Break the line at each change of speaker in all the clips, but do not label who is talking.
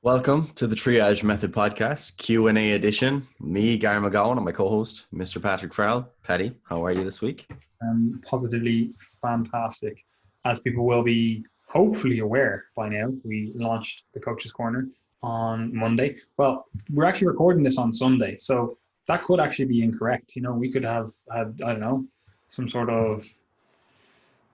Welcome to the Triage Method Podcast, Q&A edition. Me, Gary McGowan, and my co-host, Mr. Patrick Farrell. Patty, how are you this week?
Positively fantastic. As people will be hopefully aware by now, we launched the Coach's Corner on Monday. Well, we're actually recording this on Sunday, so that could actually be incorrect. You know, we could have had, I don't know, some sort of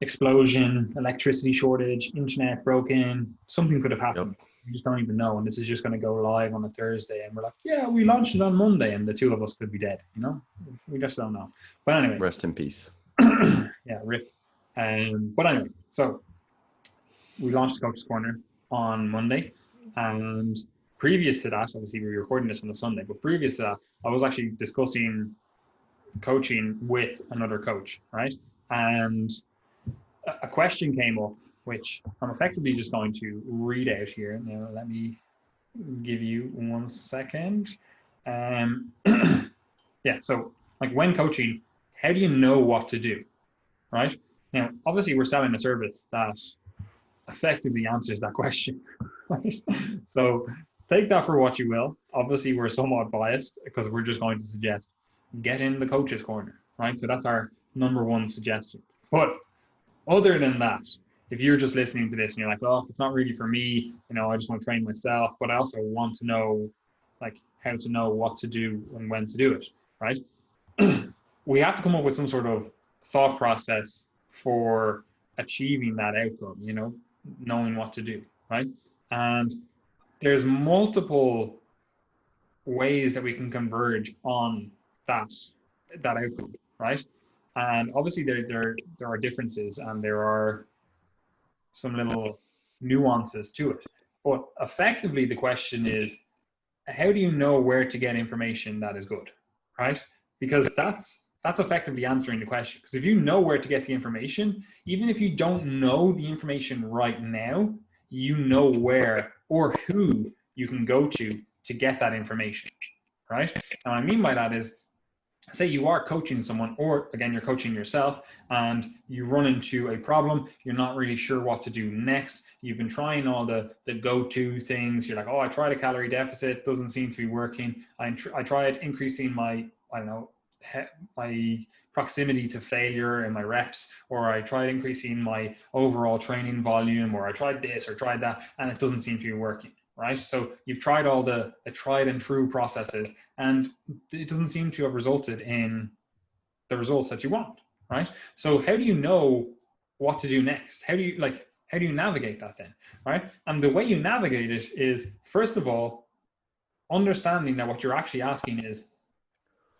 explosion, electricity shortage, internet broken, something could have happened.
Yep.
We just don't even know. And this is just going to go live on a Thursday. And we're like, yeah, we launched it on Monday. And the two of us could be dead, you know? We just don't know. But anyway.
Rest in peace.
Yeah, rip. But anyway, so we launched the Coach's Corner on Monday. And previous to that, obviously we're recording this on a Sunday, but previous to that, I was actually discussing coaching with another coach, right? And a question came up, which I'm effectively just going to read out here. Now, let me give you 1 second. Yeah, so like when coaching, how do you know what to do, right? Now, obviously we're selling a service that effectively answers that question, right? So take that for what you will. Obviously we're somewhat biased because we're just going to suggest get in the Coach's Corner, right? So that's our number one suggestion. But other than that, if you're just listening to this and you're like, well, it's not really for me, you know, I just want to train myself, but I also want to know like how to know what to do and when to do it, right? We have to come up with some sort of thought process for achieving that outcome, you know, knowing what to do, right? And there's multiple ways that we can converge on that outcome, right? And obviously there are differences and there are some little nuances to it. But effectively the question is, how do you know where to get information that is good, right? Because that's effectively answering the question. Because if you know where to get the information, even if you don't know the information right now, you know where or who you can go to get that information, right? And what I mean by that is, say you are coaching someone, or again, you're coaching yourself and you run into a problem, you're not really sure what to do next. You've been trying all the go-to things. You're like, oh, I tried a calorie deficit, doesn't seem to be working. I tried increasing my, I don't know, my proximity to failure and my reps, or I tried increasing my overall training volume, or I tried this or tried that, and it doesn't seem to be working. Right? So you've tried all the tried and true processes and it doesn't seem to have resulted in the results that you want, right? So how do you know what to do next? How do you navigate that then, right? And the way you navigate it is, first of all, understanding that what you're actually asking is,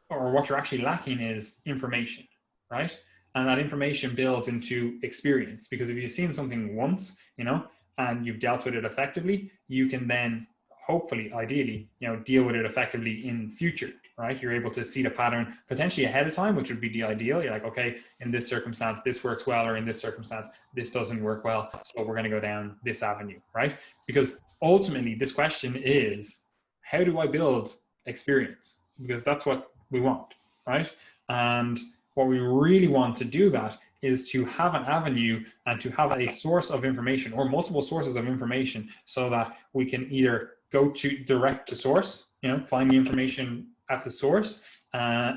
or what you're actually lacking is information, right? And that information builds into experience, because if you've seen something once, you know, and you've dealt with it effectively, you can then hopefully, ideally, you know, deal with it effectively in future, right? You're able to see the pattern potentially ahead of time, which would be the ideal. You're like, okay, in this circumstance, this works well, or in this circumstance, this doesn't work well. So we're going to go down this avenue, right? Because ultimately this question is, how do I build experience? Because that's what we want, right? And what we really want to do that is to have an avenue and to have a source of information or multiple sources of information, so that we can either go to direct to source, you know, find the information at the source,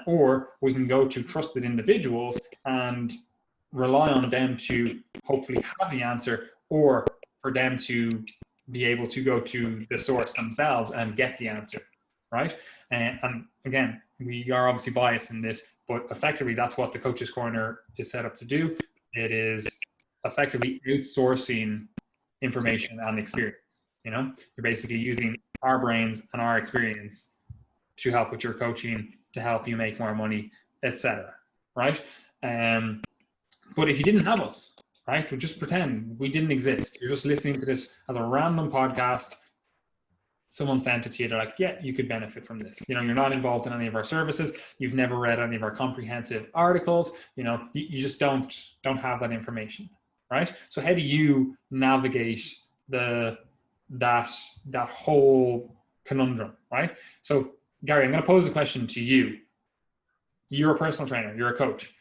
or we can go to trusted individuals and rely on them to hopefully have the answer, or for them to be able to go to the source themselves and get the answer, right? And again, we are obviously biased in this, but effectively that's what the Coach's Corner is set up to do. It is effectively outsourcing information and experience. You know, you're basically using our brains and our experience to help with your coaching, to help you make more money, etc. Right? But if you didn't have us, right, we'll just pretend we didn't exist. You're just listening to this as a random podcast. Someone sent it to you, they're like, yeah, you could benefit from this. You know, you're not involved in any of our services. You've never read any of our comprehensive articles. You know, you just don't have that information, right? So how do you navigate that whole conundrum, right? So Gary, I'm going to pose a question to you. You're a personal trainer, you're a coach.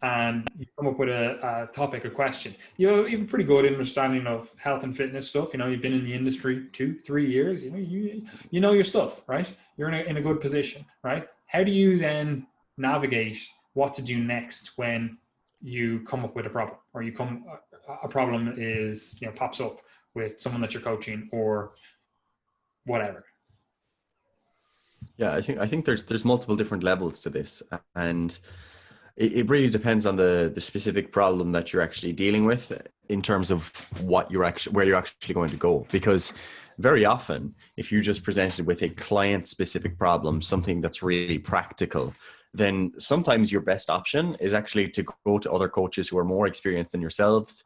and you come up with a topic, a question. You have a pretty good understanding of health and fitness stuff. You've been in the industry 2-3 years. You know your stuff, right? You're in a good position, right? How do you then navigate what to do next when you come up with a problem, or a problem is pops up with someone that you're coaching or whatever?
Yeah, I think there's multiple different levels to this, and it really depends on the specific problem that you're actually dealing with in terms of where you're actually going to go. Because very often, if you're just presented with a client specific problem, something that's really practical, then sometimes your best option is actually to go to other coaches who are more experienced than yourself,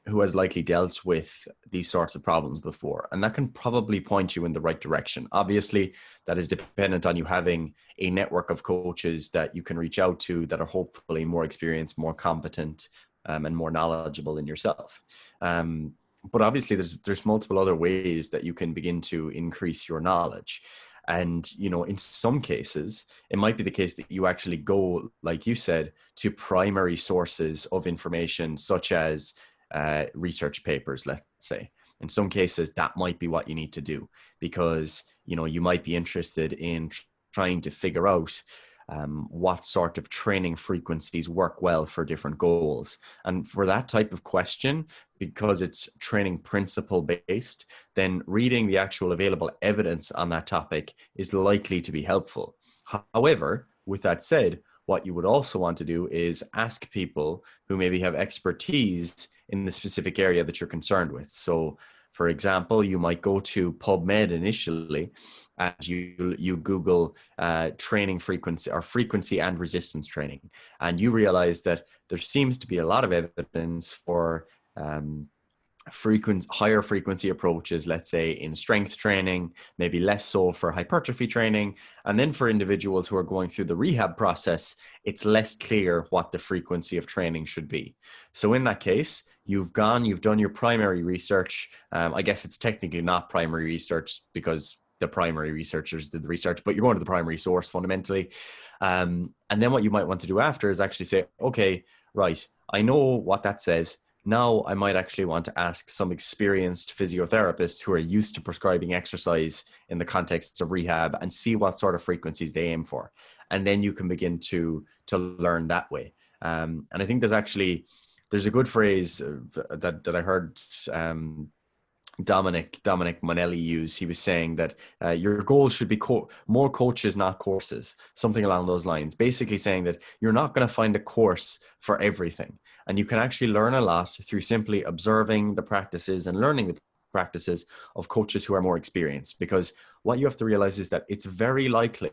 who has likely dealt with these sorts of problems before. And that can probably point you in the right direction. Obviously, that is dependent on you having a network of coaches that you can reach out to that are hopefully more experienced, more competent, and more knowledgeable than yourself. But obviously, there's multiple other ways that you can begin to increase your knowledge. And, in some cases, it might be the case that you actually go, like you said, to primary sources of information, such as research papers, let's say. In some cases, that might be what you need to do, because you might be interested in trying to figure out what sort of training frequencies work well for different goals. And for that type of question, because it's training principle based, then reading the actual available evidence on that topic is likely to be helpful. However, with that said, what you would also want to do is ask people who maybe have expertise in the specific area that you're concerned with. So, for example, you might go to PubMed initially, and you Google training frequency, or frequency and resistance training, and you realize that there seems to be a lot of evidence for higher frequency approaches, let's say in strength training, maybe less so for hypertrophy training. And then for individuals who are going through the rehab process, it's less clear what the frequency of training should be. So in that case, you've done your primary research. I guess it's technically not primary research because the primary researchers did the research, but you're going to the primary source fundamentally. And then what you might want to do after is actually say, okay, right, I know what that says. Now I might actually want to ask some experienced physiotherapists who are used to prescribing exercise in the context of rehab, and see what sort of frequencies they aim for. And then you can begin to learn that way. And I think there's a good phrase that I heard Dominic Monelli use. He was saying that your goal should be more coaches, not courses, something along those lines. Basically saying that you're not going to find a course for everything. And you can actually learn a lot through simply observing the practices and learning the practices of coaches who are more experienced. Because what you have to realize is that it's very likely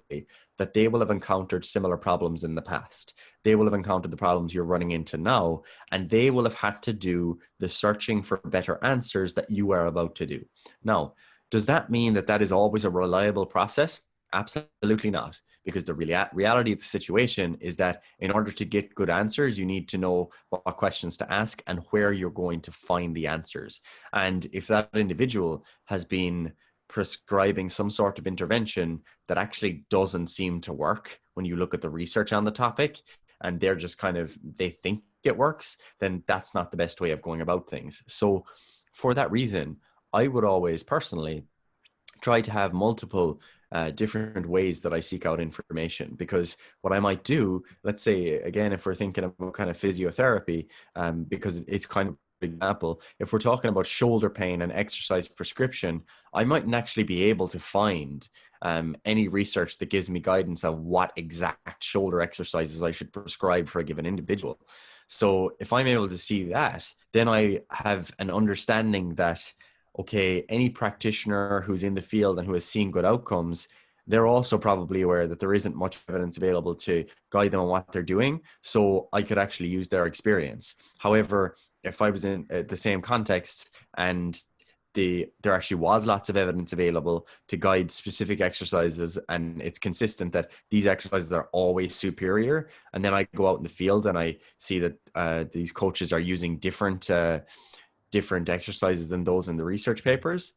that they will have encountered similar problems in the past. They will have encountered the problems you're running into now, and they will have had to do the searching for better answers that you are about to do. Now, does that mean that is always a reliable process? Absolutely not, because the reality of the situation is that in order to get good answers, you need to know what questions to ask and where you're going to find the answers. And if that individual has been prescribing some sort of intervention that actually doesn't seem to work when you look at the research on the topic, and they're just they think it works, then that's not the best way of going about things. So for that reason, I would always personally try to have multiple different ways that I seek out information. Because what I might do, let's say, again, if we're thinking about kind of physiotherapy, because it's kind of example, if we're talking about shoulder pain and exercise prescription, I mightn't actually be able to find any research that gives me guidance on what exact shoulder exercises I should prescribe for a given individual. So if I'm able to see that, then I have an understanding that, okay, any practitioner who's in the field and who has seen good outcomes, they're also probably aware that there isn't much evidence available to guide them on what they're doing. So I could actually use their experience. However, if I was in the same context and there actually was lots of evidence available to guide specific exercises, and it's consistent that these exercises are always superior, and then I go out in the field and I see that these coaches are using different exercises than those in the research papers,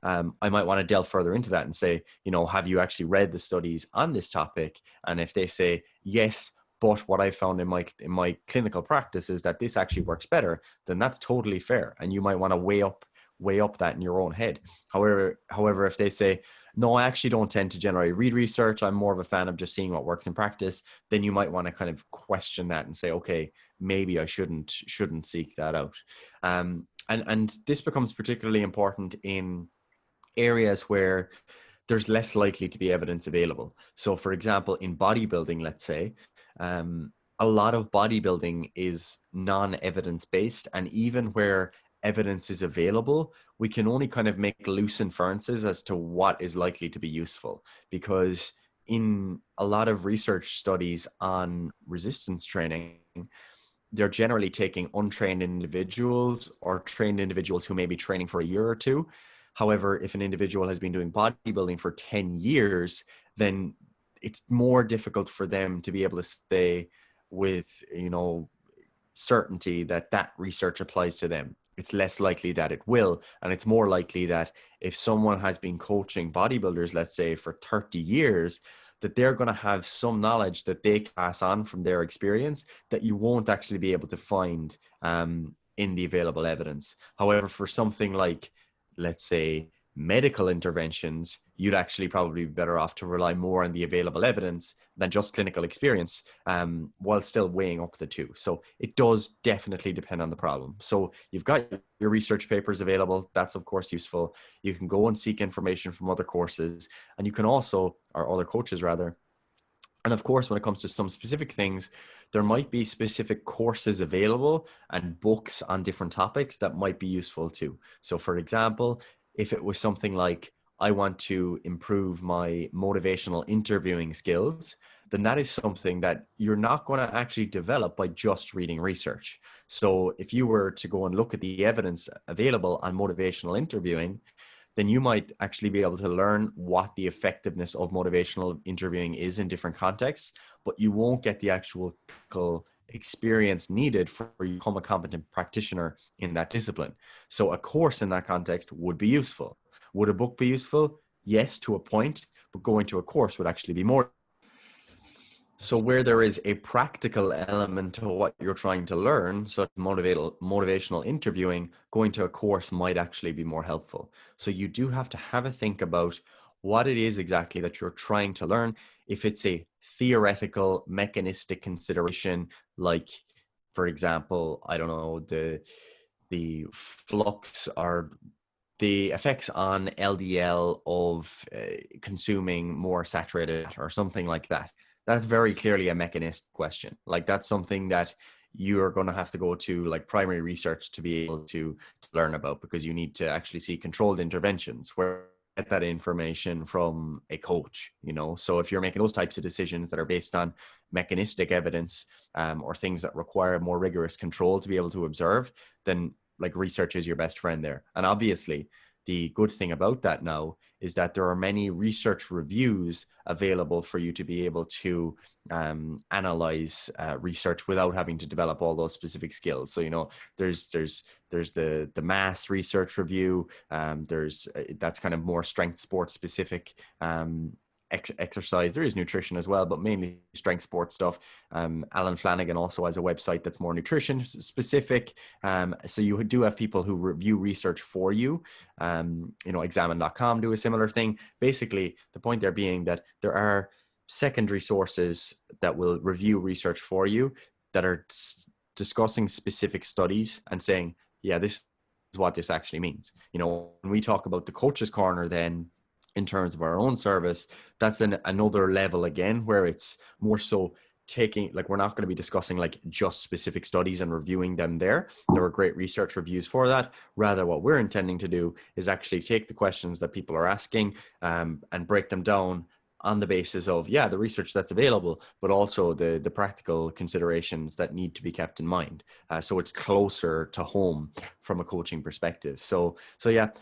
I might want to delve further into that and say, have you actually read the studies on this topic? And if they say, yes, But what I found in my clinical practice is that this actually works better, then that's totally fair. And you might want to weigh up that in your own head. However, if they say, no, I actually don't tend to generally read research, I'm more of a fan of just seeing what works in practice, then you might want to kind of question that and say, okay, maybe I shouldn't seek that out. And this becomes particularly important in areas where there's less likely to be evidence available. So, for example, in bodybuilding, let's say, a lot of bodybuilding is non-evidence based, and even where evidence is available, we can only kind of make loose inferences as to what is likely to be useful, because in a lot of research studies on resistance training, they're generally taking untrained individuals or trained individuals who may be training for a year or two. However, if an individual has been doing bodybuilding for 10 years, then it's more difficult for them to be able to say with, certainty that that research applies to them. It's less likely that it will. And it's more likely that if someone has been coaching bodybuilders, let's say for 30 years, that they're going to have some knowledge that they pass on from their experience that you won't actually be able to find in the available evidence. However, for something like, let's say, medical interventions, you'd actually probably be better off to rely more on the available evidence than just clinical experience, while still weighing up the two. So it does definitely depend on the problem. So you've got your research papers available. That's of course useful. You can go and seek information from other courses, and you can also, or other coaches rather. And of course, when it comes to some specific things, there might be specific courses available and books on different topics that might be useful too. So for example, if it was something like, I want to improve my motivational interviewing skills, then that is something that you're not going to actually develop by just reading research. So if you were to go and look at the evidence available on motivational interviewing, then you might actually be able to learn what the effectiveness of motivational interviewing is in different contexts, but you won't get the actual experience needed for you to become a competent practitioner in that discipline. So a course in that context would be useful. Would a book be useful? Yes, to a point, but going to a course would actually be more. So where there is a practical element to what you're trying to learn, so motivational interviewing, going to a course might actually be more helpful. So you do have to have a think about what it is exactly that you're trying to learn. If it's a theoretical, mechanistic consideration, like, for example, I don't know, the flux or the effects on LDL of consuming more saturated fat or something like that. That's very clearly a mechanistic question. Like that's something that you're going to have to go to like primary research to be able to learn about, because you need to actually see controlled interventions where get that information from a coach, So if you're making those types of decisions that are based on mechanistic evidence, or things that require more rigorous control to be able to observe, then like research is your best friend there. And obviously the good thing about that now is that there are many research reviews available for you to be able to analyze research without having to develop all those specific skills. So there's the mass research review. There's that's kind of more strength sports specific. Exercise. There is nutrition as well, but mainly strength sports stuff. Alan Flanagan also has a website that's more nutrition specific. So you do have people who review research for you. Examine.com do a similar thing. Basically, the point there being that there are secondary sources that will review research for you that are discussing specific studies and saying, yeah, this is what this actually means. When we talk about the coach's corner, then in terms of our own service, that's another level again, where it's more so taking, like, we're not going to be discussing like just specific studies and reviewing them there. There are great research reviews for that. Rather, what we're intending to do is actually take the questions that people are asking, and break them down on the basis of, the research that's available, but also the practical considerations that need to be kept in mind. So it's closer to home from a coaching perspective. So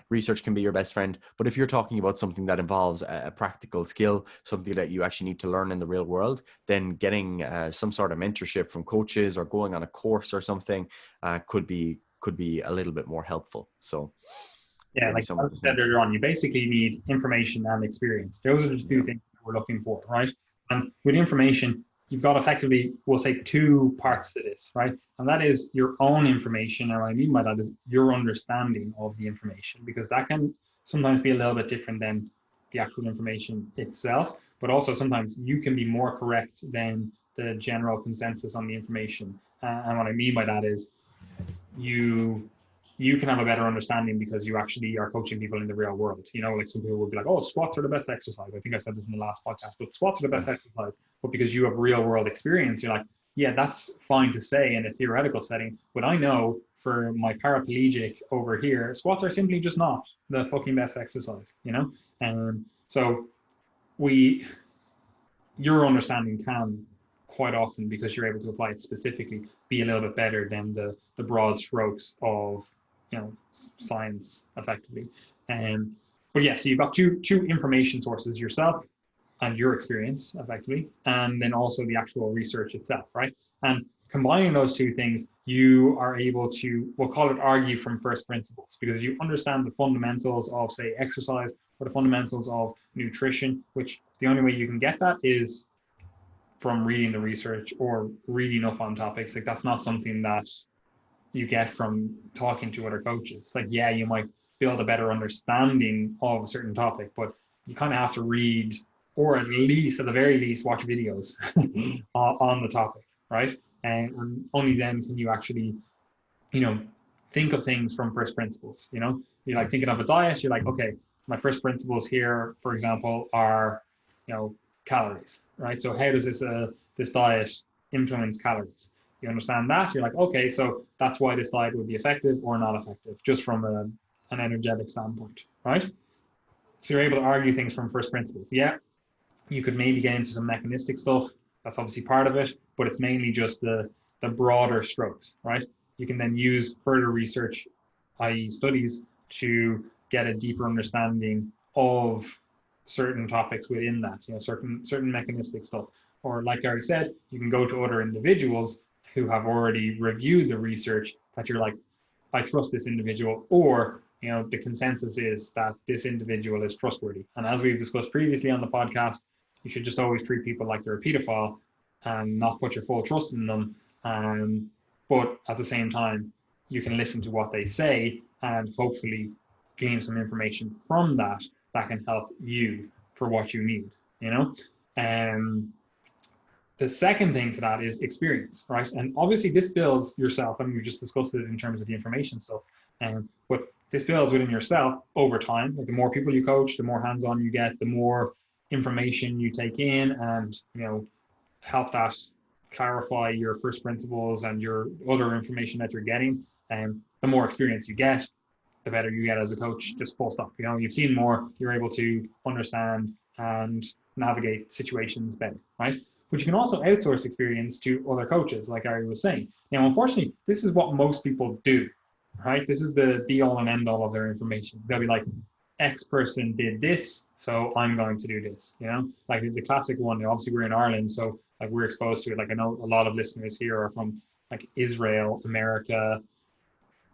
research can be your best friend. But if you're talking about something that involves a practical skill, something that you actually need to learn in the real world, then getting some sort of mentorship from coaches or going on a course or something could be a little bit more helpful. So
yeah, like I said earlier on, you basically need information and experience. Those are the two things we're looking for, right? And with information, you've got effectively, we'll say, two parts to this, right? And that is your own information. And what I mean by that is your understanding of the information, because that can sometimes be a little bit different than the actual information itself. But also sometimes you can be more correct than the general consensus on the information. And what I mean by that is you you can have a better understanding because you actually are coaching people in the real world. You know, like some people will be like, oh, squats are the best exercise. I think I said this in the last podcast, but squats are the best exercise. But because you have real world experience, you're like, yeah, that's fine to say in a theoretical setting. But I know for my paraplegic over here, squats are simply just not the fucking best exercise, you know? And so your understanding can quite often, because you're able to apply it specifically, be a little bit better than the broad strokes of, you know, science effectively. But yeah, so you've got two information sources: yourself and your experience effectively, and then also the actual research itself, right? And combining those two things, you are able to, we'll call it, argue from first principles, because you understand the fundamentals of, say, exercise or the fundamentals of nutrition, which the only way you can get that is from reading the research or reading up on topics. Like, that's not something that you get from talking to other coaches. Like, yeah, you might build a better understanding of a certain topic, but you kind of have to read, or at least, at the very least, watch videos on the topic, right? And only then can you actually, you know, think of things from first principles. You know, you're like thinking of a diet, you're like, okay, my first principles here, for example, are, you know, calories, right? So how does this diet influence calories? You understand that, you're like, okay, so that's why this diet would be effective or not effective, just from an energetic standpoint, right? So you're able to argue things from first principles. Yeah, you could maybe get into some mechanistic stuff. That's obviously part of it, but it's mainly just the broader strokes, right? You can then use further research, i.e., studies, to get a deeper understanding of certain topics within that, you know, certain mechanistic stuff. Or like Gary said, you can go to other individuals who have already reviewed the research that you're like, I trust this individual, or, you know, the consensus is that this individual is trustworthy. And as we've discussed previously on the podcast, you should just always treat people like they're a pedophile and not put your full trust in them. But at the same time, you can listen to what they say and hopefully gain some information from that that can help you for what you need, you know? The second thing to that is experience, right? And obviously this builds yourself, and we just discussed it in terms of the information stuff. But this builds within yourself over time. Like, the more people you coach, the more hands-on you get, the more information you take in, and, you know, help that clarify your first principles and your other information that you're getting. And the more experience you get, the better you get as a coach, just full stop. You know, you've seen more, you're able to understand and navigate situations better, right? But you can also outsource experience to other coaches, like Ari was saying. Now, unfortunately, this is what most people do, right? This is the be all and end all of their information. They'll be like, X person did this, so I'm going to do this, you know? Like the classic one, obviously we're in Ireland, so like we're exposed to it. Like, I know a lot of listeners here are from like Israel, America,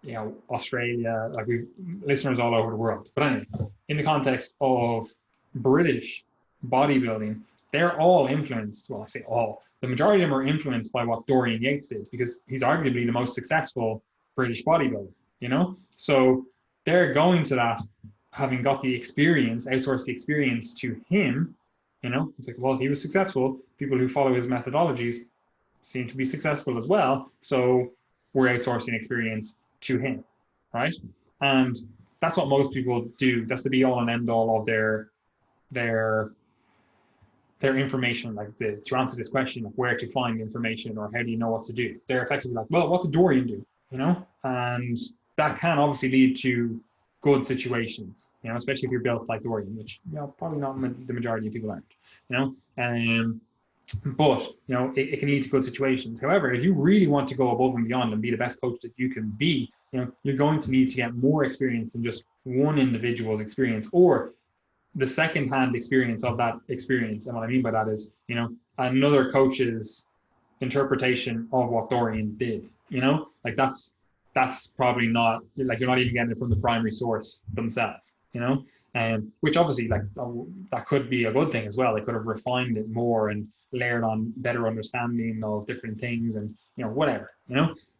you know, Australia, like we've listeners all over the world. But anyway, in the context of British bodybuilding, they're all influenced. Well, I say all. The majority of them are influenced by what Dorian Yates did, because he's arguably the most successful British bodybuilder, you know? So they're going to that, having got the experience, outsourced the experience to him, you know? It's like, well, he was successful. People who follow his methodologies seem to be successful as well. So we're outsourcing experience to him, right? And that's what most people do. That's the be all and end all of their information. Like, to answer this question of where to find information or how do you know what to do, they're effectively like, well, what did Dorian do, you know? And that can obviously lead to good situations, you know, especially if you're built like Dorian, which, you know, probably not the majority of people aren't, you know. But, you know, it can lead to good situations. However, if you really want to go above and beyond and be the best coach that you can be, you know, you're going to need to get more experience than just one individual's experience, or the second-hand experience of that experience. And what I mean by that is, you know, another coach's interpretation of what Dorian did, you know, like that's that's probably not, like, you're not even getting it from the primary source themselves, and which obviously, like, that could be a good thing as well. They could have refined it more and layered on better understanding of different things, and whatever,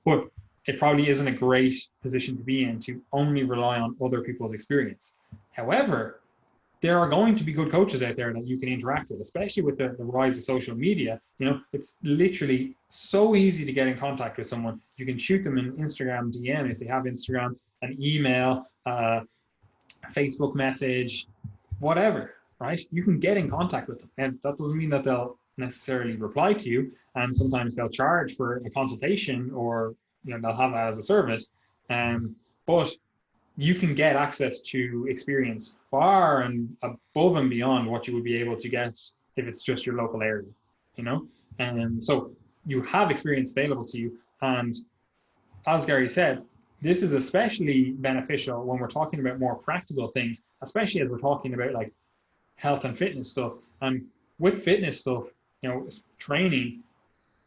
but it probably isn't a great position to be in to only rely on other people's experience. However, there are going to be good coaches out there that you can interact with, especially with the rise of social media. It's literally so easy to get in contact with someone. You can shoot them an Instagram DM if they have Instagram, an email, Facebook message, whatever, right? You can get in contact with them. And that doesn't mean that they'll necessarily reply to you. And sometimes they'll charge for a consultation, or they'll have that as a service. But you can get access to experience far and above and beyond what you would be able to get if it's just your local area, And so you have experience available to you. And as Gary said, this is especially beneficial when we're talking about more practical things, especially as we're talking about like health and fitness stuff. And with fitness stuff, training,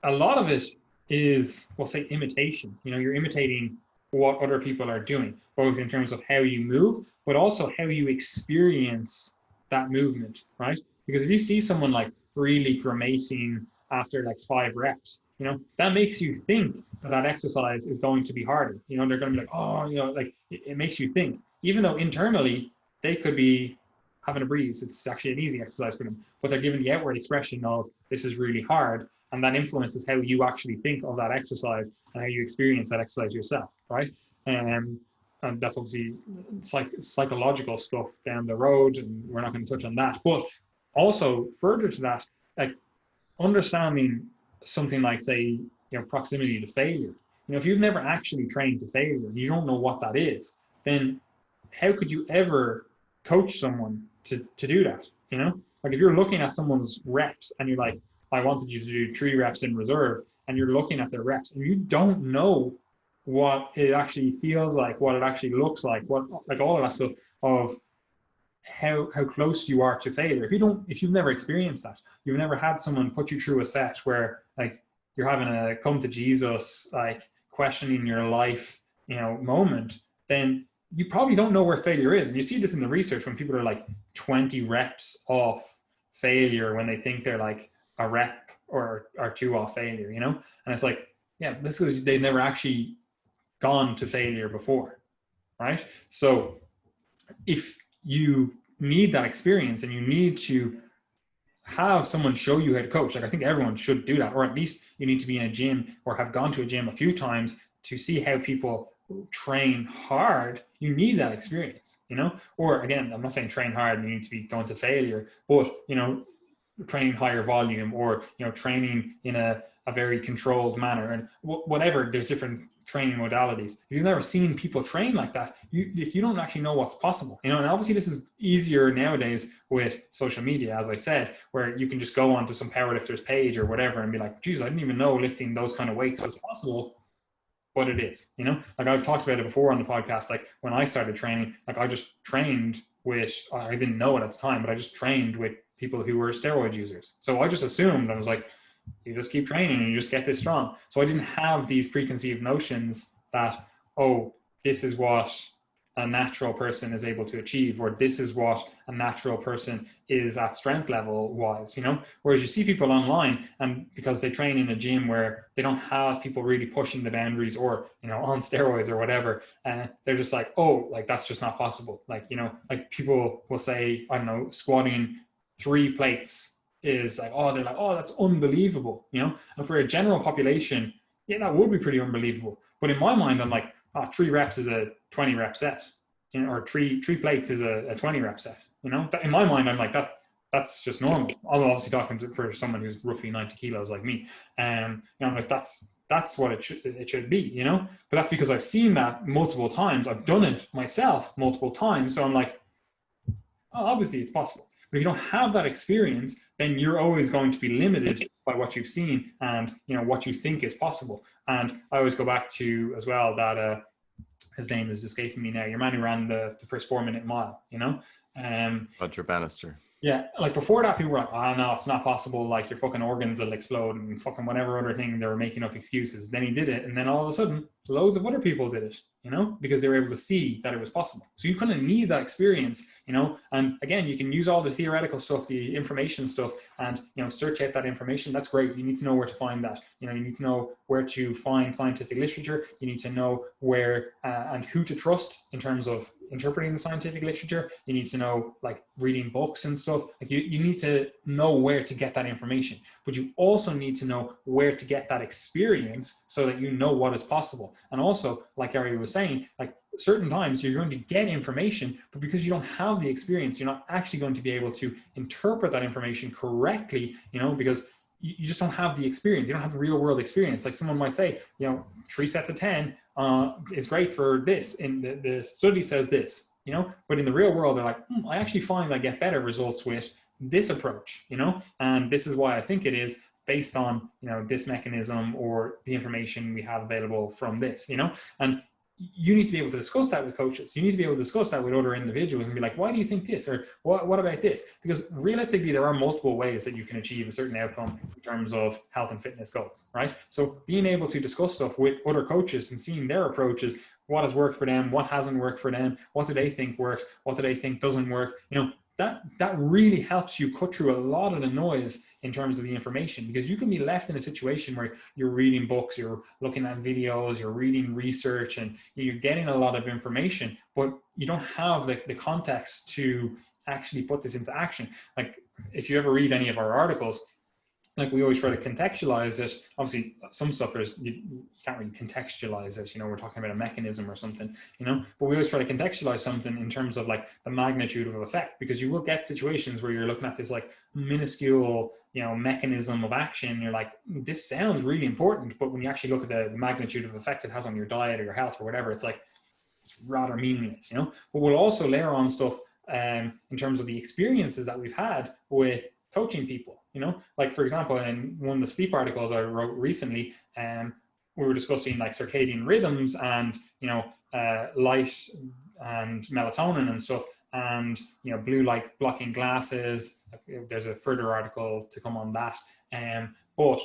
a lot of it is, we'll say, imitation. You're imitating what other people are doing, both in terms of how you move, but also how you experience that movement, right? Because if you see someone like really grimacing after like 5 reps, that makes you think that exercise is going to be harder. They're going to be like, oh, like it makes you think, even though internally they could be having a breeze. It's actually an easy exercise for them, but they're giving the outward expression of this is really hard. And that influences how you actually think of that exercise and how you experience that exercise yourself, right? And that's obviously psychological stuff down the road, and we're not going to touch on that. But also further to that, like understanding something like, say, proximity to failure. If you've never actually trained to failure and you don't know what that is, then how could you ever coach someone to do that? Like if you're looking at someone's reps and you're like, I wanted you to do 3 reps in reserve, and you're looking at their reps and you don't know what it actually feels like, what it actually looks like, what, like all of that stuff of how close you are to failure. If you've never experienced that, you've never had someone put you through a set where like you're having a come to Jesus, like questioning your life, moment, then you probably don't know where failure is. And you see this in the research when people are like 20 reps off failure, when they think they're like a rep or 2 off failure, and it's like, yeah, this is, they've never actually gone to failure before, right? So if you need that experience and you need to have someone show you how to coach, like I think everyone should do that, or at least you need to be in a gym or have gone to a gym a few times to see how people train hard. You need that experience, or again, I'm not saying train hard and you need to be going to failure, but training higher volume, or training in a very controlled manner, and whatever. There's different training modalities. If you've never seen people train like that, you don't actually know what's possible, and obviously this is easier nowadays with social media, as I said, where you can just go onto some powerlifter's page or whatever and be like, geez, I didn't even know lifting those kind of weights was possible. But it is, like I've talked about it before on the podcast. Like when I started training, like I just trained with, I didn't know it at the time, but I just trained with people who were steroid users. So I just assumed, I was like, you just keep training and you just get this strong. So I didn't have these preconceived notions that, oh, this is what a natural person is able to achieve, or this is what a natural person is at strength level wise, whereas you see people online, and because they train in a gym where they don't have people really pushing the boundaries, or on steroids or whatever, they're just like, oh, like that's just not possible. Like like people will say, I don't know, squatting 3 plates is like, oh, they're like, oh, that's unbelievable, and for a general population, yeah, that would be pretty unbelievable. But in my mind, I'm like, 3 reps is a 20 rep set, or three plates is a 20 rep set. In my mind, I'm like, that's just normal. I'm obviously talking for someone who's roughly 90 kilos like me, and I'm like, that's what it should be, But that's because I've seen that multiple times. I've done it myself multiple times, so I'm like, oh, obviously it's possible. But if you don't have that experience, then you're always going to be limited by what you've seen and what you think is possible. And I always go back to as well that his name is escaping me now. Your man who ran the first 4-minute mile,
Roger Bannister.
Yeah, like before that, people were like, "Oh no, it's not possible. Like your fucking organs will explode and fucking whatever other thing." They were making up excuses. Then he did it, and then all of a sudden, loads of other people did it. Because they were able to see that it was possible. So you kind of need that experience. And again, you can use all the theoretical stuff, the information stuff, and search out that information. That's great. You need to know where to find that. You need to know where to find scientific literature. You need to know where and who to trust in terms of interpreting the scientific literature. You need to know, like, reading books and stuff. Like you need to know where to get that information, but you also need to know where to get that experience so that you know what is possible. And also, like Ari was saying, like certain times you're going to get information, but because you don't have the experience, you're not actually going to be able to interpret that information correctly, because you just don't have the experience. You don't have the real world experience. Like someone might say, 3 sets of 10 is great for this. And the study says this, but in the real world, they're like, I actually find I get better results with this approach, and this is why I think it is based on, this mechanism or the information we have available from this, and you need to be able to discuss that with coaches. You need to be able to discuss that with other individuals and be like, why do you think this? Or what about this? Because realistically, there are multiple ways that you can achieve a certain outcome in terms of health and fitness goals, right? So being able to discuss stuff with other coaches and seeing their approaches, what has worked for them, what hasn't worked for them, what do they think works, what do they think doesn't work, that really helps you cut through a lot of the noise in terms of the information, because you can be left in a situation where you're reading books, you're looking at videos, you're reading research, and you're getting a lot of information, but you don't have the context to actually put this into action. Like if you ever read any of our articles, like we always try to contextualize it. Obviously, some stuff you can't really contextualize it. We're talking about a mechanism or something, but we always try to contextualize something in terms of like the magnitude of effect, because you will get situations where you're looking at this like minuscule, mechanism of action. You're like, this sounds really important, but when you actually look at the magnitude of effect it has on your diet or your health or whatever, it's like, it's rather meaningless, But we'll also layer on stuff in terms of the experiences that we've had with coaching people, like for example, in one of the sleep articles I wrote recently, we were discussing like circadian rhythms and, light and melatonin and stuff, and, blue light blocking glasses. There's a further article to come on that. But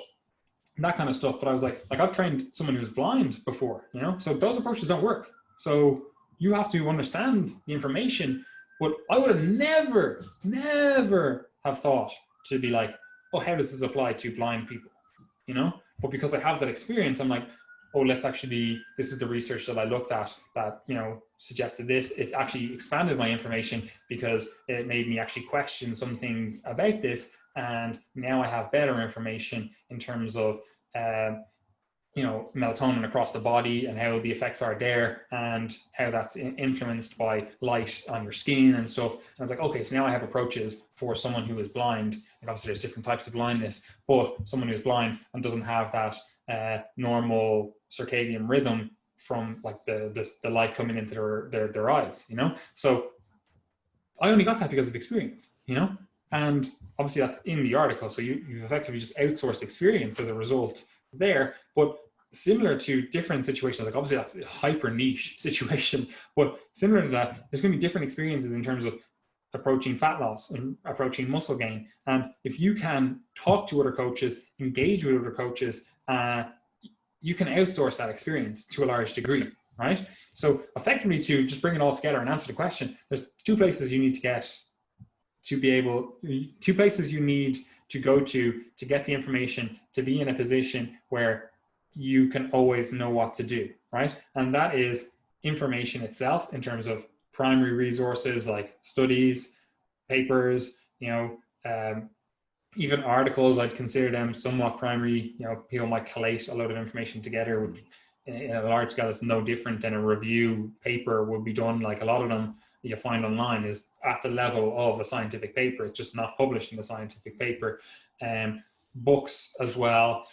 that kind of stuff. But I was like I've trained someone who's blind before, so those approaches don't work. So you have to understand the information. But I would have never have thought to be like, oh, how does this apply to blind people? But because I have that experience, I'm like, oh, this is the research that I looked at that, suggested this. It actually expanded my information because it made me actually question some things about this. And now I have better information in terms of, melatonin across the body and how the effects are there and how that's influenced by light on your skin and stuff. And I was like, okay, so now I have approaches for someone who is blind. And obviously there's different types of blindness, but someone who's blind and doesn't have that normal circadian rhythm from like the light coming into their eyes, So I only got that because of experience, and obviously that's in the article. So you've effectively just outsourced experience as a result there. But similar to different situations, like obviously that's a hyper niche situation, but similar to that, there's going to be different experiences in terms of approaching fat loss and approaching muscle gain. And if you can talk to other coaches, engage with other coaches, you can outsource that experience to a large degree, right? So effectively, to just bring it all together and answer the question, there's two places you need to go to get the information, to be in a position where you can always know what to do, right? And that is information itself in terms of primary resources like studies, papers, even articles. I'd consider them somewhat primary. People might collate a lot of information together, which in a large scale is no different than a review paper would be done. Like a lot of them you find online is at the level of a scientific paper. It's just not published in a scientific paper. Books as well,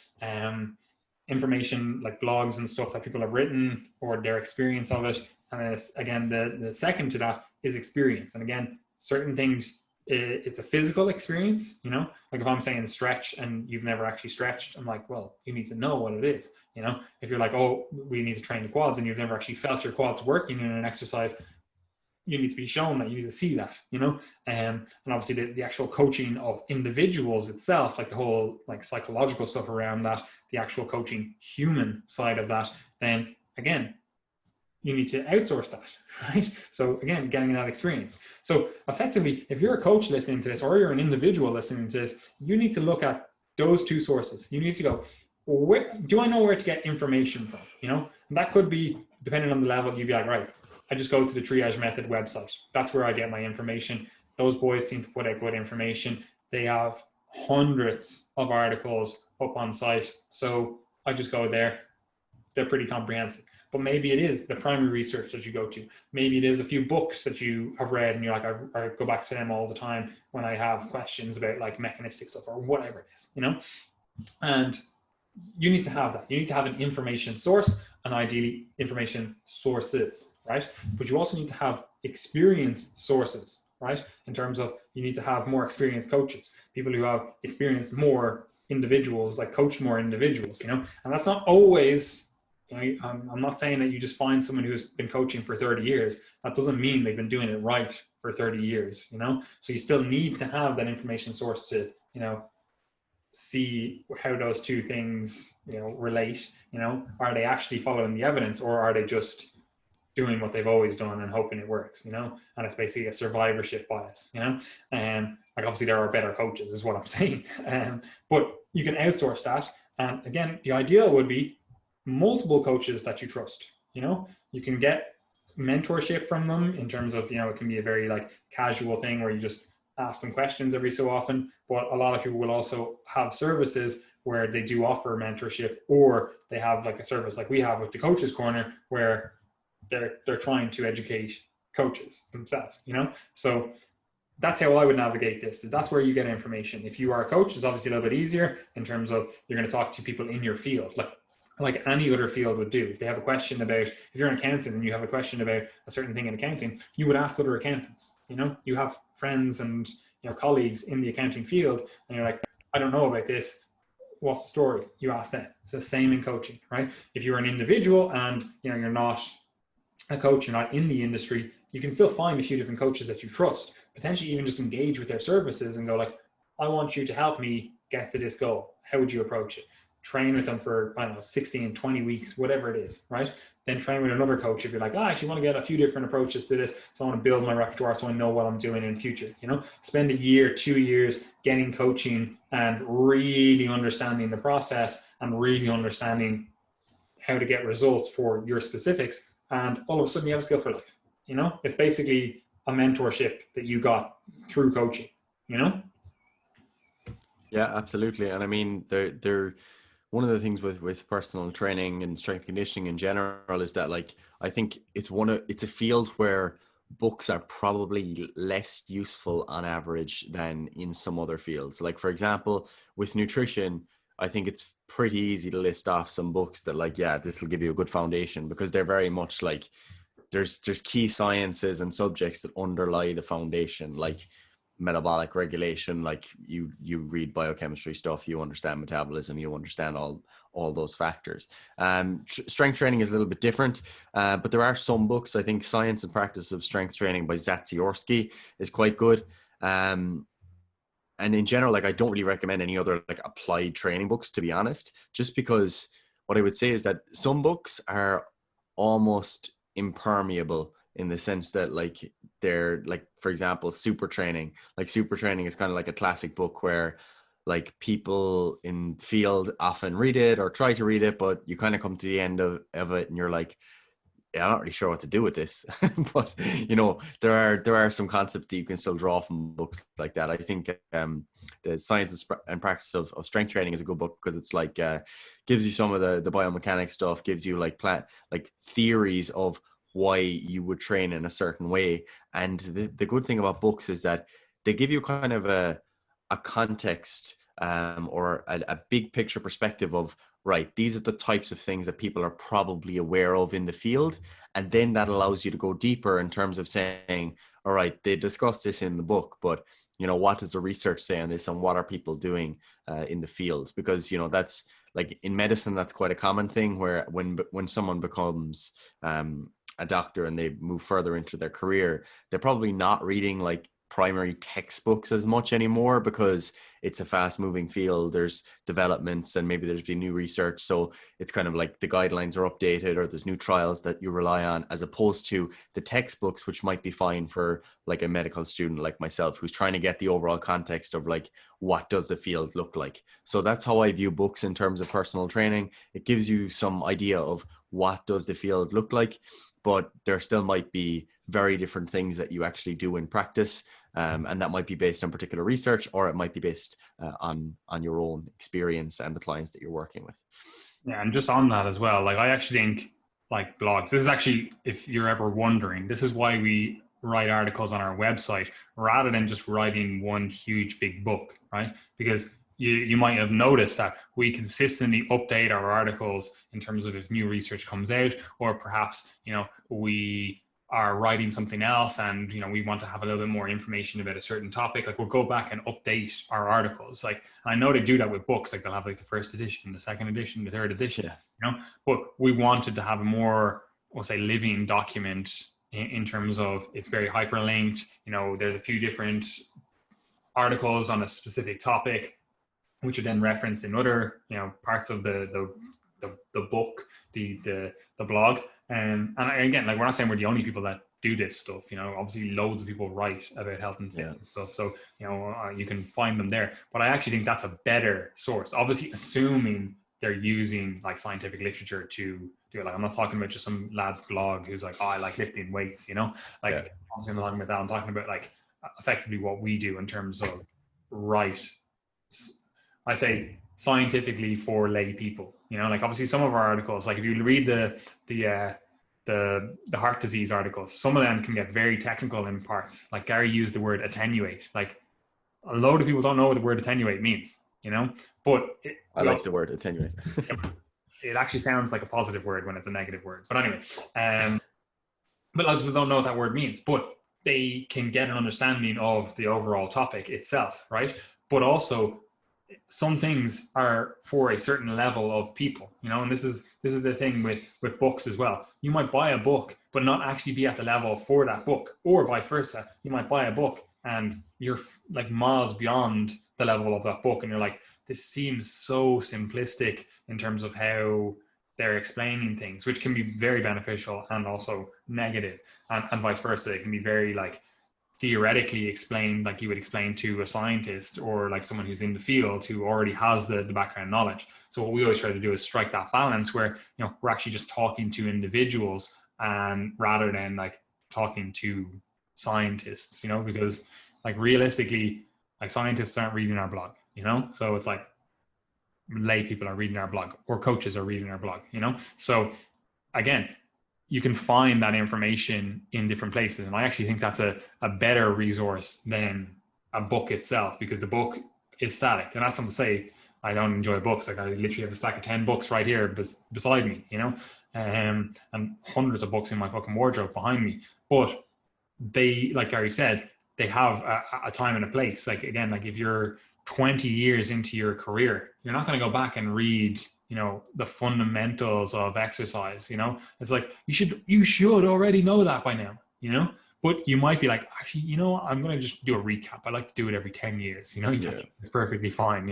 information like blogs and stuff that people have written or their experience of it. And again, the second to that is experience. And again, certain things, it's a physical experience, like if I'm saying stretch and you've never actually stretched, I'm like, well, you need to know what it is. If you're like, oh, we need to train the quads and you've never actually felt your quads working in an exercise, you need to be shown that, you need to see that, and obviously the actual coaching of individuals itself, like the whole like psychological stuff around that, the actual coaching human side of that, then again, you need to outsource that, right? So again, getting that experience. So effectively, if you're a coach listening to this, or you're an individual listening to this, you need to look at those two sources. You need to go, where do I know where to get information from? And that could be, depending on the level, you'd be like, right, I just go to the Triage Method website. That's where I get my information. Those boys seem to put out good information. They have hundreds of articles up on site. So I just go there. They're pretty comprehensive. But maybe it is the primary research that you go to. Maybe it is a few books that you have read and you're like, I go back to them all the time when I have questions about like mechanistic stuff or whatever it is, And you need to have that. You need to have an information source, and ideally information sources, right? But you also need to have experience sources, right? In terms of, you need to have more experienced coaches, people who have experienced more individuals, like coach more individuals, and that's not always, I'm not saying that you just find someone who's been coaching for 30 years. That doesn't mean they've been doing it right for 30 years, So you still need to have that information source to, see how those two things, relate, are they actually following the evidence, or are they just doing what they've always done and hoping it works, and it's basically a survivorship bias, and like obviously there are better coaches is what I'm saying, but you can outsource that. And again, the ideal would be multiple coaches that you trust. You can get mentorship from them in terms of, it can be a very like casual thing where you just ask them questions every so often. But a lot of people will also have services where they do offer mentorship, or they have like a service like we have with the Coaches Corner, where they're trying to educate coaches themselves, So that's how I would navigate this. That's where you get information. If you are a coach, it's obviously a little bit easier in terms of you're going to talk to people in your field, like any other field would do. If they have a question about, if you're an accountant and you have a question about a certain thing in accounting, you would ask other accountants. You have friends and colleagues in the accounting field, and you're like, I don't know about this. What's the story? You ask them. It's the same in coaching, right? If you're an individual and you're not a coach, you're not in the industry, you can still find a few different coaches that you trust, potentially even just engage with their services and go like, I want you to help me get to this goal. How would you approach it? Train with them for, 16, 20 weeks, whatever it is, right? Then train with another coach if you're like, I actually want to get a few different approaches to this. So I want to build my repertoire so I know what I'm doing in the future, Spend a year, 2 years getting coaching and really understanding the process and really understanding how to get results for your specifics. And all of a sudden you have a skill for life, It's basically a mentorship that you got through coaching,
Yeah, absolutely. And I mean, they're one of the things with personal training and strength conditioning in general is that, like, I think it's a field where books are probably less useful on average than in some other fields. Like, for example, with nutrition, I think it's pretty easy to list off some books that, like, yeah, this will give you a good foundation, because they're very much like there's key sciences and subjects that underlie the foundation, like metabolic regulation. Like you read biochemistry stuff, you understand metabolism, you understand all those factors. Strength training is a little bit different, but there are some books. I think Science and Practice of Strength Training by Zatsiorsky is quite good. And in general, like, I don't really recommend any other like applied training books, to be honest, just because what I would say is that some books are almost impermeable in the sense that, like, they're like, for example, Super Training. Like, Super Training is kind of like a classic book where, like, people in the field often read it or try to read it, but you kind of come to the end of it and you're like, yeah, I'm not really sure what to do with this. But there are some concepts that you can still draw from books like that. I think the Science and Practice of Strength Training is a good book, because it's like gives you some of the biomechanics stuff, gives you like theories of why you would train in a certain way. And the good thing about books is that they give you kind of a context or a big picture perspective of, right, these are the types of things that people are probably aware of in the field. And then that allows you to go deeper in terms of saying, all right, they discussed this in the book, but, what does the research say on this, and what are people doing in the field? Because, that's like in medicine, that's quite a common thing where when someone becomes a doctor and they move further into their career, they're probably not reading like primary textbooks as much anymore, because it's a fast moving field. There's developments and maybe there's been new research. So it's kind of like the guidelines are updated or there's new trials that you rely on, as opposed to the textbooks, which might be fine for like a medical student like myself, who's trying to get the overall context of like, what does the field look like? So that's how I view books in terms of personal training. It gives you some idea of what does the field look like, but there still might be very different things that you actually do in practice. And that might be based on particular research, or it might be based on your own experience and the clients that you're working with.
Yeah, and just on that as well, like I actually think like blogs, this is actually, if you're ever wondering, this is why we write articles on our website rather than just writing one huge big book, right? Because you might have noticed that we consistently update our articles in terms of if new research comes out, or perhaps, we are writing something else and, we want to have a little bit more information about a certain topic. Like we'll go back and update our articles. Like, I know they do that with books, like they'll have like the first edition, the second edition, the third edition, but we wanted to have a more, we'll say, living document in terms of it's very hyperlinked. There's a few different articles on a specific topic, which are then referenced in other, parts of the book, the blog. And again, like we're not saying we're the only people that do this stuff. Obviously loads of people write about health and fitness stuff. So, you can find them there. But I actually think that's a better source. Obviously, assuming they're using like scientific literature to do it. Like I'm not talking about just some lad blog who's like, oh, I like lifting weights, Obviously I'm not talking about that. I'm talking about like effectively what we do in terms of I say scientifically for lay people, like obviously some of our articles, like if you read the heart disease articles, some of them can get very technical in parts. Like Gary used the word attenuate. Like a load of people don't know what the word attenuate means, but
I like the word attenuate.
It actually sounds like a positive word when it's a negative word. But anyway, but lots of people don't know what that word means, but they can get an understanding of the overall topic itself, right? But also some things are for a certain level of people, and this is the thing with books as well. You might buy a book but not actually be at the level for that book, or vice versa. You might buy a book and you're like miles beyond the level of that book, and you're like, this seems so simplistic in terms of how they're explaining things, which can be very beneficial and also negative, and vice versa. It can be very like theoretically explained, like you would explain to a scientist or like someone who's in the field who already has the background knowledge. So what we always try to do is strike that balance where, we're actually just talking to individuals, and rather than like talking to scientists, because like realistically, like scientists aren't reading our blog, so it's like lay people are reading our blog, or coaches are reading our blog, so again, you can find that information in different places. And I actually think that's a better resource than a book itself, because the book is static. And that's not to say I don't enjoy books. Like I literally have a stack of 10 books right here beside me, and hundreds of books in my fucking wardrobe behind me. But they, like Gary said, they have a time and a place. Like, again, like if you're 20 years into your career, you're not going to go back and read the fundamentals of exercise. It's like you should already know that by now, but you might be like, actually, I'm going to just do a recap. I like to do it every 10 years, It's perfectly fine,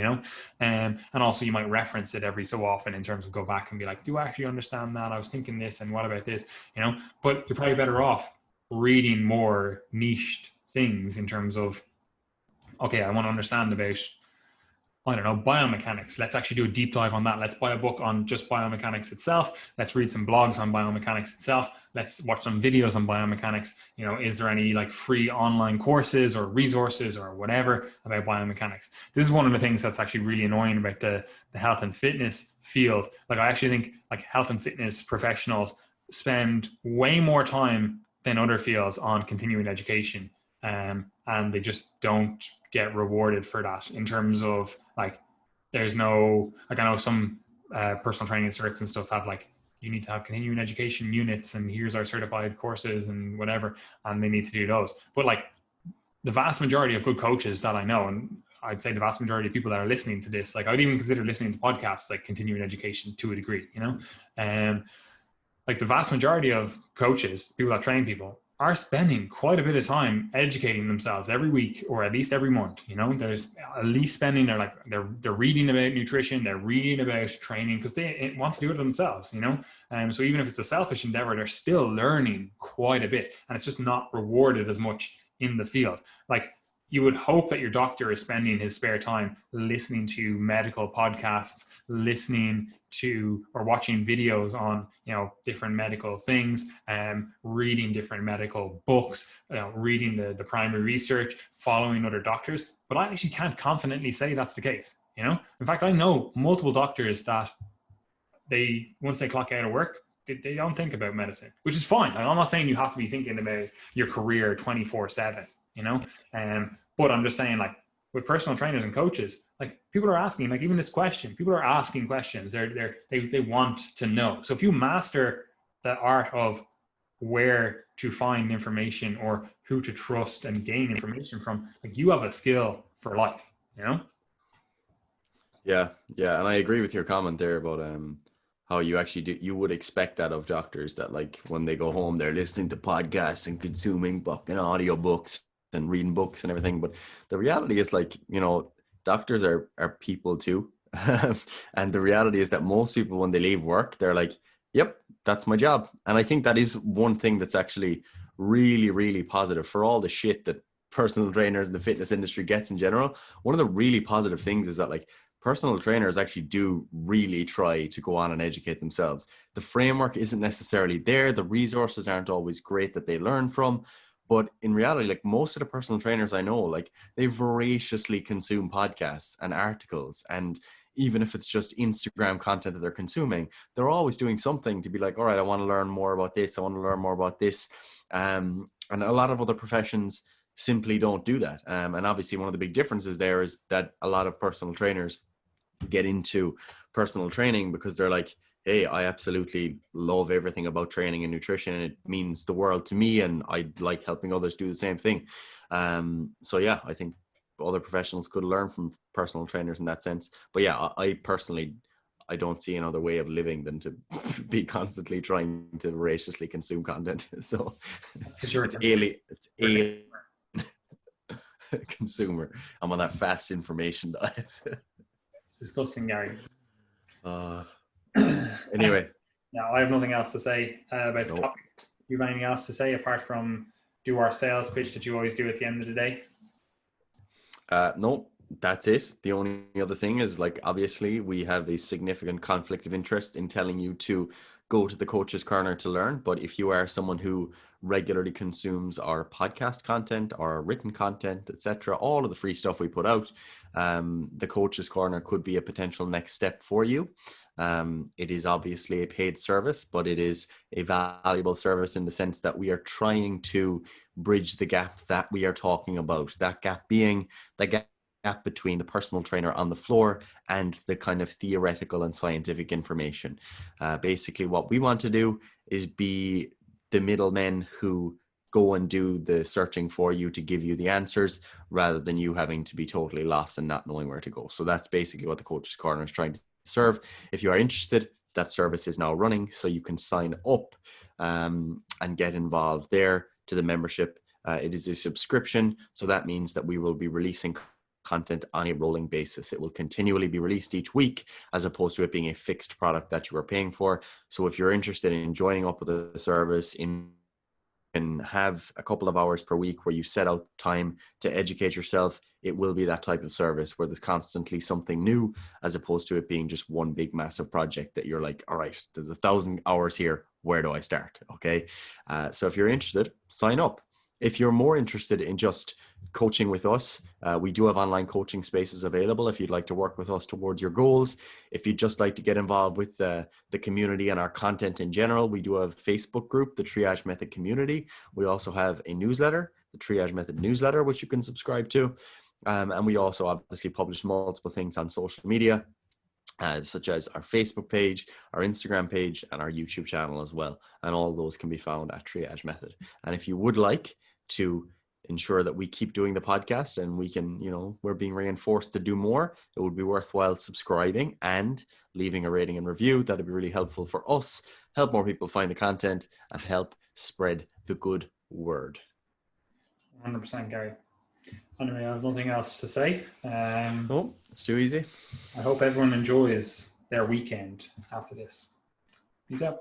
and also you might reference it every so often in terms of go back and be like, do I actually understand that? I was thinking this, and what about this, but you're probably better off reading more niched things in terms of, okay, I want to understand about, I don't know, biomechanics. Let's actually do a deep dive on that. Let's buy a book on just biomechanics itself. Let's read some blogs on biomechanics itself. Let's watch some videos on biomechanics. Is there any like free online courses or resources or whatever about biomechanics? This is one of the things that's actually really annoying about the health and fitness field. Like I actually think like health and fitness professionals spend way more time than other fields on continuing education. And they just don't get rewarded for that in terms of like, there's no, like I know some personal training certs and stuff have like, you need to have continuing education units and here's our certified courses and whatever, and they need to do those. But like the vast majority of good coaches that I know, and I'd say the vast majority of people that are listening to this, like I'd even consider listening to podcasts like continuing education to a degree, like the vast majority of coaches, people that train people, are spending quite a bit of time educating themselves every week or at least every month. You know, there's at least spending, they're reading about nutrition, they're reading about training because they want to do it themselves, you know. So even if it's a selfish endeavor, they're still learning quite a bit, and it's just not rewarded as much in the field. Like, you would hope that your doctor is spending his spare time listening to medical podcasts, listening to or watching videos on, you know, different medical things, reading different medical books, you know, reading the primary research, following other doctors. But I actually can't confidently say that's the case. You know, in fact, I know multiple doctors that once they clock out of work, they don't think about medicine, which is fine. I'm not saying you have to be thinking about your career 24/7, you know. But I'm just saying, like, with personal trainers and coaches, like, people are asking, like, even this question, people are asking questions. They want to know. So if you master the art of where to find information or who to trust and gain information from, like, you have a skill for life, you know.
Yeah, yeah, and I agree with your comment there about how you actually do. You would expect that of doctors, that like when they go home, they're listening to podcasts and consuming fucking audiobooks and reading books and everything. But the reality is, like, you know, doctors are people too, and the reality is that most people, when they leave work, they're like, "Yep, that's my job." And I think that is one thing that's actually really, really positive for all the shit that personal trainers and the fitness industry gets in general. One of the really positive things is that, like, personal trainers actually do really try to go on and educate themselves. The framework isn't necessarily there. The resources aren't always great that they learn from. But in reality, like, most of the personal trainers I know, like, they voraciously consume podcasts and articles. And even if it's just Instagram content that they're consuming, they're always doing something to be like, all right, I want to learn more about this. I want to learn more about this. And a lot of other professions simply don't do that. And obviously one of the big differences there is that a lot of personal trainers get into personal training because they're like, hey, I absolutely love everything about training and nutrition, and it means the world to me, and I like helping others do the same thing. So yeah, I think other professionals could learn from personal trainers in that sense. But yeah, I personally, I don't see another way of living than to be constantly trying to voraciously consume content. So
That's because you're a
it's
consumer.
alien, it's alien consumer. I'm on that fast information diet.
It's disgusting, Gary.
uh,
Anyway,
anyway,
yeah, I have nothing else to say about the
no.
topic. You have anything else to say apart from do our sales pitch that you always do at the end of the day?
No, that's it. The only other thing is, like, obviously we have a significant conflict of interest in telling you to go to the Coach's Corner to learn. But if you are someone who regularly consumes our podcast content, our written content, etc., all of the free stuff we put out, the Coach's Corner could be a potential next step for you. It is obviously a paid service, but it is a valuable service in the sense that we are trying to bridge the gap that we are talking about. That gap being the gap between the personal trainer on the floor and the kind of theoretical and scientific information. Basically, what we want to do is be the middlemen who go and do the searching for you to give you the answers, rather than you having to be totally lost and not knowing where to go. So that's basically what the Coach's Corner is trying to serve. If you are interested, that service is now running, so you can sign up and get involved there to the membership. It is a subscription, so that means that we will be releasing content on a rolling basis. It will continually be released each week, as opposed to it being a fixed product that you are paying for. So if you're interested in joining up with the service, can have a couple of hours per week where you set out time to educate yourself, it will be that type of service where there's constantly something new, as opposed to it being just one big massive project that you're like, all right, there's 1,000 hours here, where do I start? Okay. So if you're interested, sign up. If you're more interested in just coaching with us, we do have online coaching spaces available if you'd like to work with us towards your goals. If you'd just like to get involved with the community and our content in general, we do have a Facebook group, the Triage Method Community. We also have a newsletter, the Triage Method newsletter, which you can subscribe to. And we also obviously publish multiple things on social media, such as our Facebook page, our Instagram page, and our YouTube channel as well. And all of those can be found at Triage Method. And if you would like to ensure that we keep doing the podcast and we can, you know, we're being reinforced to do more, it would be worthwhile subscribing and leaving a rating and review. That'd be really helpful for us help more people find the content, and help spread the good word.
100%, Gary. Anyway, I have nothing else to say.
Oh, it's too easy.
I hope everyone enjoys their weekend after this. Peace out.